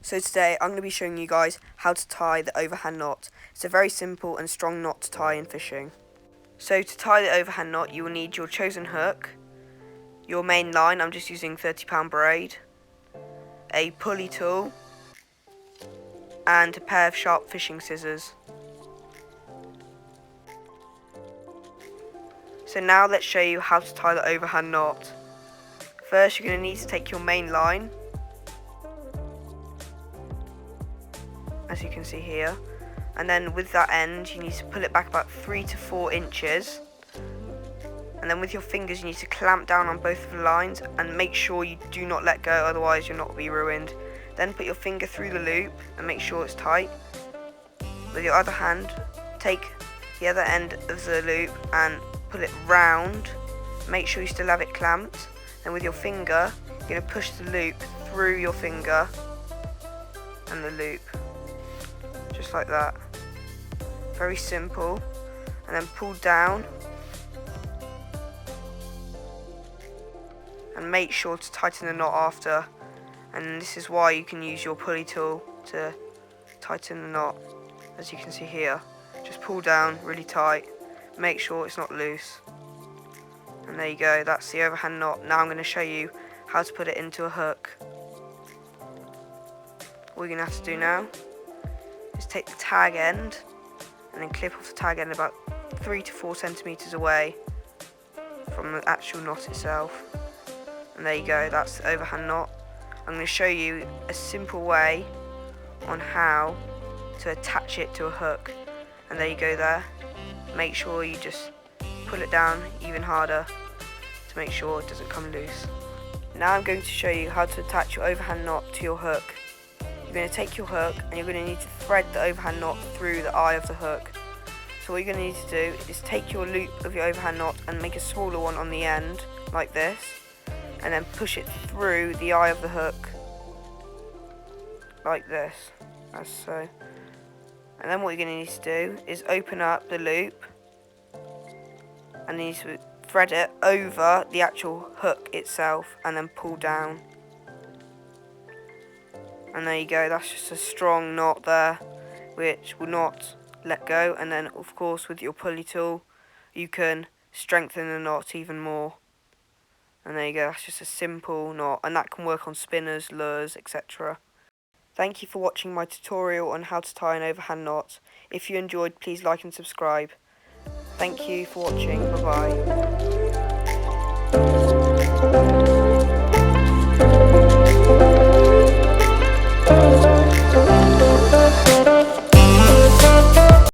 So today I'm going to be showing you guys how to tie the overhand knot. It's a very simple and strong knot to tie in fishing. So to tie the overhand knot you will need your chosen hook, your main line, I'm just using £30 braid, a pulley tool and a pair of sharp fishing scissors. So now let's show you how to tie the overhand knot. First you're going to need to take your main line, as you can see here, and then with that end you need to pull it back about 3 to 4 inches, and then with your fingers you need to clamp down on both of the lines and make sure you do not let go, otherwise your knot will be ruined. Then put your finger through the loop and make sure it's tight. With your other hand take the other end of the loop and pull it round, make sure you still have it clamped. Then with your finger you're going to push the loop through your finger and the loop, just like that. Very simple. And then pull down and make sure to tighten the knot after, and this is why you can use your pulley tool to tighten the knot. As you can see here, just pull down really tight, make sure it's not loose, and there you go, that's the overhand knot. Now I'm going to show you how to put it into a hook. All you're going to have to do now is take the tag end and then clip off the tag end about 3 to 4 centimeters away from the actual knot itself. And there you go, that's the overhand knot. I'm going to show you a simple way on how to attach it to a hook. And there you go there. Make sure you just pull it down even harder to make sure it doesn't come loose. Now I'm going to show you how to attach your overhand knot to your hook. You're going to take your hook and you're going to need to thread the overhand knot through the eye of the hook. So what you're going to need to do is take your loop of your overhand knot and make a smaller one on the end, like this, and then push it through the eye of the hook, like this, as so. And then what you're going to need to do is open up the loop and you need to thread it over the actual hook itself and then pull down. And there you go, that's just a strong knot there which will not let go. And then of course with your pulley tool you can strengthen the knot even more. And there you go, that's just a simple knot, and that can work on spinners, lures, etc. Thank you for watching my tutorial on how to tie an overhand knot. If you enjoyed, please like and subscribe. Thank you for watching, bye bye.